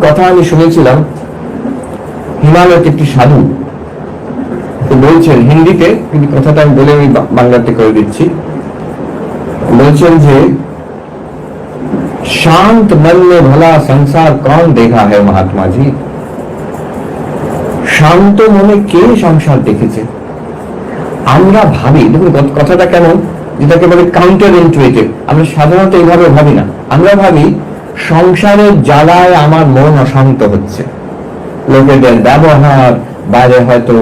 কথা আমি শুনেছিলাম, হিমালয়ের একটি সাধু বলছেন হিন্দিতে, কিন্তু কথাটা আমি বলে আমি বাংলাতে করে দিচ্ছি। বলছেন যে শান্ত মন মে ভলা সংসার কন দেখা है महात्मा जी। শান্ত মনে কে সংসার দেখেছে? আমরা ভাবি, দেখুন কথাটা কেমন, যেটাকে বলে কাউন্টার ইনটুইটিভ। আমরা সাধারণত এইভাবে ভাবি না। আমরা ভাবি সংসারের জ্বালায় আমার মন অশান্ত হচ্ছে, লোকেদের ব্যবহার, বাইরে হয়তো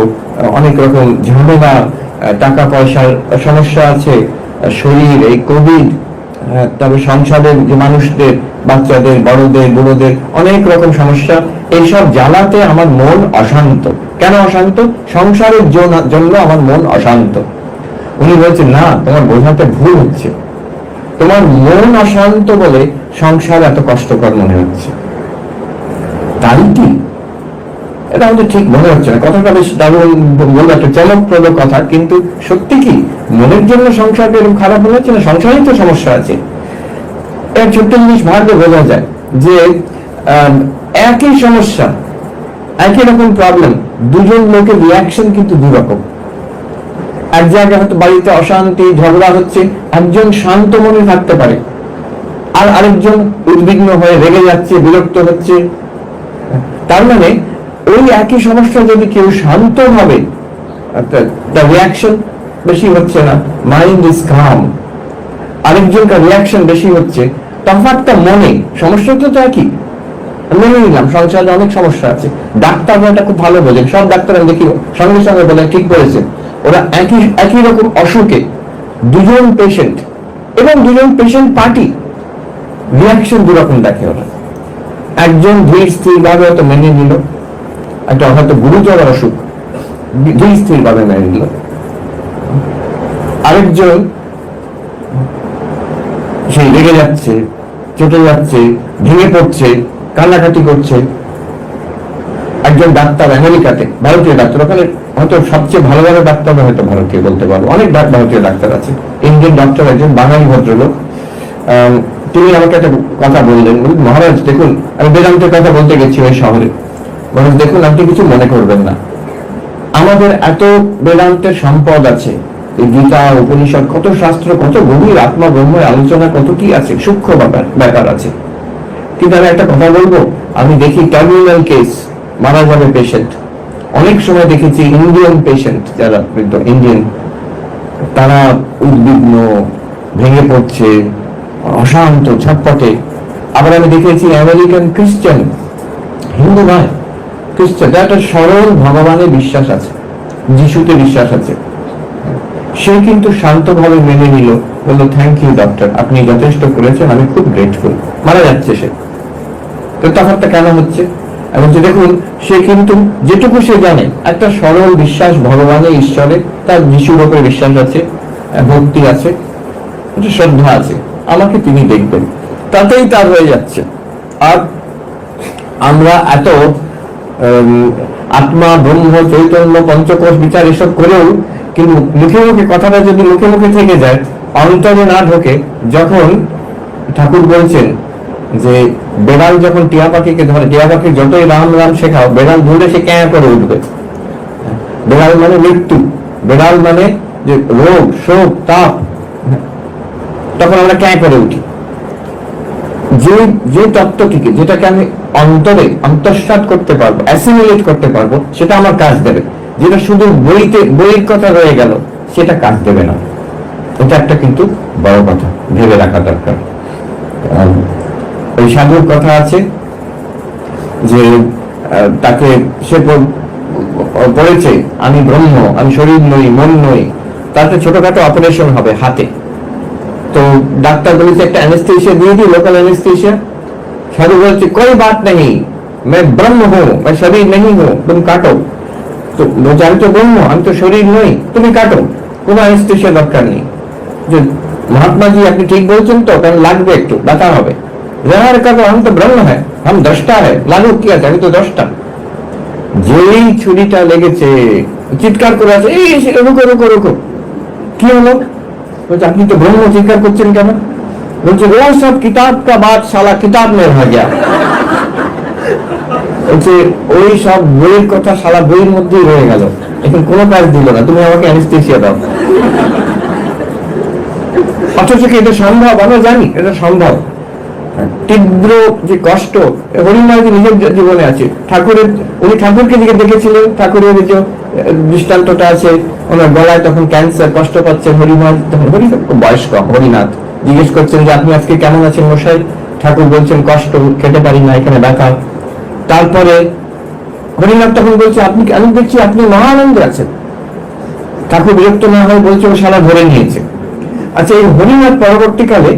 অনেক রকম ঝামেলা, টাকা পয়সার সমস্যা আছে, শরীর, এই কোভিড, তবে সংসারের যে মানুষদের, বাচ্চাদের, বড়দের, বুড়োদের অনেক রকম সমস্যা, এইসব জ্বালাতে আমার মন অশান্ত। কেন অশান্ত? সংসারের জন্য আমার মন অশান্ত। উনি বলছেন না, তোমার বোঝাতে ভুল হচ্ছে, তোমার মন অশান্ত বলে সংসার এত কষ্টকর মনে হচ্ছে। তাই কি? এটা আমাদের ঠিক মনে হচ্ছে না। কথাটা বেশ দারুণ বলবো, একটা চমকপ্রদ কথা, কিন্তু সত্যি কি মনের জন্য সংসারটা এরকম খারাপ মনে হচ্ছে না? সংসারেই তো সমস্যা আছে। এক ছোট্ট জিনিস ভাবে বোঝা যায় যে একই সমস্যা, একই রকম প্রবলেম, দুজন লোকের রিয়াকশন কিন্তু দুই রকম। এক জায়গায় হয়তো বাড়িতে অশান্তি, ঝগড়া হচ্ছে, একজন শান্ত মনে থাকতে পারে, আর আরেকজন উদ্বিগ্ন হয়ে রেগে যাচ্ছে, বিরক্ত হচ্ছে। তার মানে ওই একই সমস্যা যদি কেউ শান্ত ভাবে, তার রিয়াকশন বেশি হচ্ছে না, মাইন্ড ইজ কাম। আরেকজনকার রিয়াকশন বেশি হচ্ছে, তফাৎটা মনে। সমস্যা তো একই, মেনে নিলাম সংসারে অনেক সমস্যা আছে। ডাক্তাররা এটা খুব ভালো বোঝেন, সব ডাক্তার আমি দেখি সঙ্গে সঙ্গে বলে ঠিক বলেছেন। ওরা একই রকম অসুখে দুজন পেশেন্ট এবং দুজন পেশেন্ট পার্টি, রিয়াকশন দুরকম দেখে ওরা। একজন ধীর স্থির ভাবে হয়তো মেনে নিল, একটা হয়তো গুরুতর অসুখ, ধীর স্থির ভাবে মেনে নিল। আরেকজন সেই রেগে যাচ্ছে, চটে যাচ্ছে, ভেঙে পড়ছে, কান্নাকাটি করছে। একজন ডাক্তার আমেরিকাতে, ভারতীয় ডাক্তার, ওখানে হয়তো সবচেয়ে ভালো ভালো ডাক্তার হয়তো ভারতীয় বলতে পারবো, অনেক ভারতীয় ডাক্তার আছে। ইন্ডিয়ান ডাক্তার একজন বাঙালি ভদ্রলোক, তিনি আমাকে একটা কথা বললেন, মহারাজ দেখুন, আমি বেদান্তের কথা বলতে গেছি ওই শহরে। মহারাজ দেখুন, আপনি কিছু মনে করবেন না, আমাদের এত বেদান্তের সম্পদ আছে, গীতা, উপনিষদ, কত শাস্ত্র, কত গভীর আত্মা ব্রহ্মের আলোচনা, কত কি আছে, সূক্ষ্ম ব্যাপার আছে। কিন্তু আমি একটা কথা বলবো, আমি দেখি টার্মিনাল কেস, মারা যাবে পেশেন্ট। অনেক সময় দেখেছি ইন্ডিয়ান পেশেন্ট, যারা ইন্ডিয়ান, তারা উদ্বিগ্ন, ভেঙে পড়ছে, অশান্ত, ছটপটে। আবার আমি দেখেছি আমেরিকান খ্রিস্টান, হিন্দু নয়, খ্রিস্টান, যার একটা সরল ভগবানের বিশ্বাস আছে, যিশুতে বিশ্বাস আছে, সে কিন্তু শান্তভাবে মেনে নিল, বললো থ্যাংক ইউ ডক্টর, আপনি যথেষ্ট করেছেন, আমি খুব গ্রেটফুল। মারা যাচ্ছে সে, তো তফাৎটা কেন হচ্ছে? এবং দেখুন, সে কিন্তু যেটুকু সে জানে, একটা সরল বিশ্বাস ভগবানের, ঈশ্বরে, তার যিশুর উপরে বিশ্বাস আছে, ভক্তি আছে, শ্রদ্ধা আছে, আমাকে তিনি দেখবেন, তাতেই তার হয়ে যাচ্ছে। আর আমরা এত আত্মা, ব্রহ্ম, চৈতন্য, পঞ্চকোষ বিচার এসব করেও কিন্তু মুখে মুখে কথাটা যদি মুখে মুখে থেকে যায়, অন্তরে না ঢোকে, যখন ঠাকুর বলছেন যে বেড়াল যখন টিয়া পাখিকে ধরে, টিয়া পাখি যতই রাম রাম শেখাও, বেড়াল ধরলে সে ক্যাঁ করে উঠবে। বেড়াল মানে মৃত্যু, বেড়াল মানে যে রোগ, শোক, তাপ, তখন আমরা ক্যাঁ করে উঠি। যে তত্ত্বটিকে, যেটাকে আমি অন্তরে অন্তঃসাৎ করতে পারবো, অ্যাসিমিলেট করতে পারবো, সেটা আমার কাজ দেবে। যেটা শুধু বইয়ের কথা রয়ে গেল, সেটা কাজ দেবে না। এটা একটা কিন্তু বড় কথা, ভেবে রাখা দরকার। ওই সাধুর কথা আছে যে তাকে সে পড়েছে, আমি ব্রহ্ম, আমি শরীর নই, মন নই। তাতে ছোটখাটো অপারেশন হবে হাতে, তো ডাক্তার বলেছে একটা অ্যানেস্থেশিয়া দিয়ে দিই, লোকাল অ্যানেস্থেশিয়া। সাধু বলছে कोई बात नहीं, मैं ब्रह्म हूँ, मैं शरीर नहीं हूँ, तुम काटो। তো বলছে আমি তো ব্রহ্ম, আমি তো শরীর নই, তুমি কাটো, কোনো অ্যানেস্থেশিয়া দরকার নেই। যে মহাত্মাজি আপনি ঠিক বলছেন তো, কারণ লাগবে, একটু ব্যথা হবে। জহার কাটো, আমি তো ব্রহ্ম হ্যাঁ, हम दृष्टा है, লাগুক কি আছে, আমি তো দশটা। যেই ছুরিটা লেগেছে, চিৎকার করে আছে, এই রুকো রুকো রুকো, কি হলো? বলছে আপনি তো ব্রহ্ম, চিৎকার করছেন কেন? বলছে ও সব কিতাব কা বাত, সালা কিতাব মে রহ গয়া। বলছে ওই সব বইয়ের কথা সারা বইয়ের মধ্যেই রয়ে গেল, এখন কোনো কাজ দিল না, তুমি আমাকে অ্যানেস্থেসিয়া দাও। অথচ কি এটা সম্ভব? আমরা জানি এটা সম্ভব। তীব্র যে কষ্ট হরিমহারাজ নিজের জীবনে আছে। উনি ঠাকুরকে দিকে দেখেছিলেন, ঠাকুরের যে দৃষ্টান্তটা আছে, ওনার গলায় তখন ক্যান্সার, কষ্ট পাচ্ছেন হরিমহারাজ, তখন বয়স কম, হরিনাথ জিজ্ঞেস করছেন যে আপনি আজকে কেমন আছেন মশাই? ঠাকুর বলছেন কষ্ট, খেতে পারি না, এখানে ব্যথা। তারপরে হরিনাথ তখন বলছে আমি দেখছি আপনি মহা আনন্দে আছেন। ঠাকুর বিরক্ত না হয়ে বলছে ও সারা ধরে নিয়েছে। আচ্ছা, এই হরিনাথ পরবর্তীকালে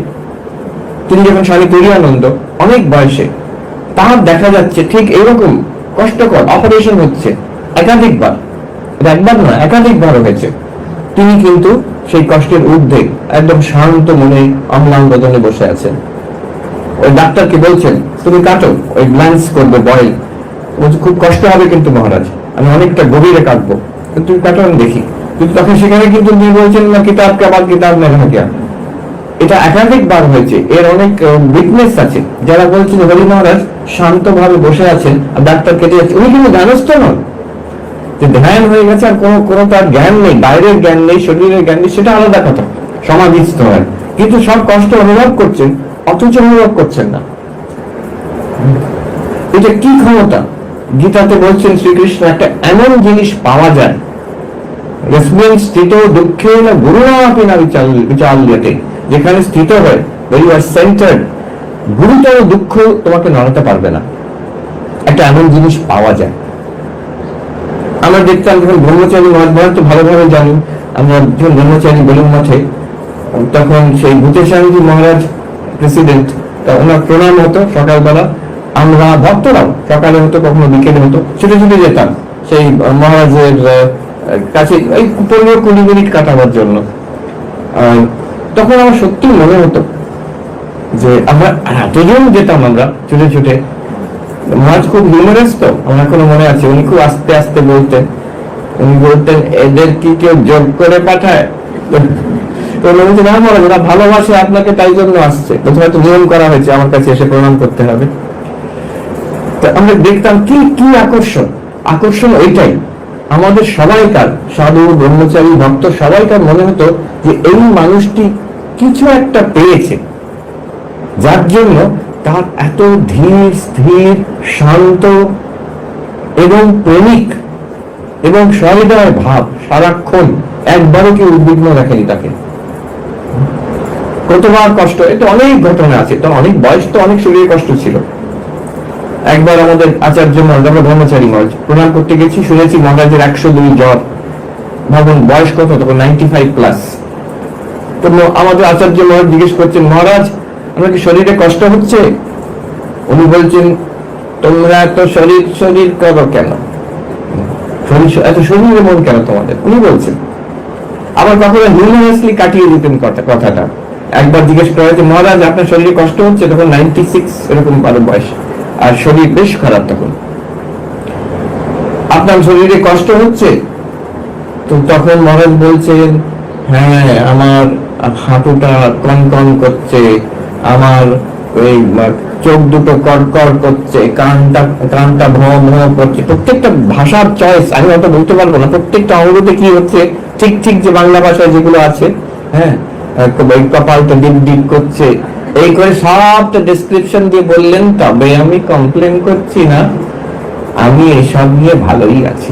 তিনি যখন স্বামী তুরীয়ানন্দ অনেক বয়সে, তার দেখা যাচ্ছে ঠিক এইরকম কষ্টকর অপারেশন হচ্ছে একাধিকবার, একবার নয় একাধিকবার হয়েছে। তিনি কিন্তু সেই কষ্টের ঊর্ধ্বে একদম শান্ত মনে অম্লান বদনে বসে আছেন। ওই ডাক্তারকে বলছেন তুমি কাটো, ওই গ্ল্যান্স করবে বয়েল। বলছে খুব কষ্ট হবে কিন্তু মহারাজ, আমি অনেকটা গভীরে কাটবো, তুমি কাটো আমি দেখি। কিন্তু তখন সেখানে কিন্তু তিনি বলছেন না কিতাব কে বাদ কিতাব না কিয়া। এটা একাধিকবার হয়েছে, এর অনেক উইটনেস আছে যারা বলছেন হরি মহারাজ শান্ত ভাবে বসে আছেন আর ডাক্তার কেটে যাচ্ছে। উনি কিন্তু জ্ঞানস্থ নন, যে ধ্যান হয়ে গেছে আর কোনো তার জ্ঞান নেই, বাইরের জ্ঞান নেই, শরীরের জ্ঞান নেই, সেটা আলাদা কথা, সমাধিস্থ হয়। কিন্তু সব কষ্ট অনুভব করছেন অথচ অনুভব করছেন না। এটা কি ক্ষমতা? গীতাতে বলছেন শ্রীকৃষ্ণ একটা এমন জিনিস পাওয়া যায়, স্থিত দুঃখে না গুরুণা আপনি না বিচাল্যতে, যেখানে স্থিত হয় when you are centered, গুরুতর দুঃখ তোমাকে নড়াতে পারবে না। একটা এমন জিনিস পাওয়া যায়। আমরা দেখতাম যখন ব্রহ্মচারী মহারাজ তো ভালোভাবে জানি, আমরা যখন ব্রহ্মচারী বেলুন মঠে, তখন সেই ভূতেশানজি মহারাজ প্রেসিডেন্ট, ওনার প্রণাম হতো সকালবেলা। আমরা ভক্তরাও সকালে হতো, কখনো বিকেলে হতো, ছুটে ছুটে যেতাম সেই মহারাজের কাছে এই 15-20 মিনিট কাটাবার জন্য। তখন আমার সত্যি মনে হতো যে আমরা এতজন যেতাম, আমরা ছুটে ছুটে। মহারাজ খুব হিউমারাস তো, আমার এখনো মনে আছে, উনি খুব আস্তে আস্তে বলতেন। উনি বলতেন এদের কি কেউ যোগ করে পাঠায়? তো বলছে না মহারাজ, ওরা ভালোবাসে আপনাকে, তাই জন্য আসছে, হয়তো নিয়ম করা হয়েছে আমার কাছে এসে প্রণাম করতে হবে। তো আমরা দেখতাম কি কি আকর্ষণ ওইটাই আমাদের সবাইকার, সাধু ব্রহ্মচারী ভক্ত সবাইকার মনে হতো যে এই মানুষটি কিছু একটা পেয়েছে, যার জন্য তার এত ধীর স্থির শান্ত এবং প্রেমিক এবং সহৃদয় ভাব, সারাক্ষণ একবারও কি উদ্বিগ্ন রাখেনি তাকে। কতবার কষ্ট, এটা অনেক ঘটনা আছে, তো অনেক বয়স, তো অনেক শরীরে কষ্ট ছিল। একবার আমাদের আচার্য মহারাজ, আমরা ব্রহ্মচারী মহারাজ প্রণাম করতে গেছি, শুনেছি মহারাজের 102 জ্বর। ভাবুন বয়স কত তখন, 95+। তো আমাদের আচার্য মহারাজ জিজ্ঞেস করছেন মহারাজ আমার কি শরীরে কষ্ট হচ্ছে? উনি বলছেন তোমরা এত শরীর করো কেন, এত শরীরে মন কেন তোমাদের? উনি বলছেন। আবার কখনো হিউমারাসলি কাটিয়ে দিতেন কথাটা। একবার জিজ্ঞেস করা হয়েছে মহারাজ আপনার শরীরে কষ্ট হচ্ছে, তখন 96 এরকম বয়স, আর শরীর বেশ খারাপ তখন। আপনার শরীরে কষ্ট হচ্ছে? তো তখন মহারাজ বলছেন হ্যাঁ আমার হাঁটুটা কনকন করছে, আমার ওই চোখ দুটো কড়কড় করছে, কানটা ভ্রম ভ্রম করছে। প্রত্যেকটা ভাষার চয়েস আমি হয়তো বলতে পারবো না, প্রত্যেকটা অঙ্গতে কি হচ্ছে ঠিক ঠিক যে বাংলা ভাষায় যেগুলো আছে, হ্যাঁ কপালটা ডিপ ডিপ করছে, এই করে সবটা ডেসক্রিপশন দিয়ে বললেন। তবে আমি কমপ্লেন করছি না, আমি এসব নিয়ে ভালোই আছি।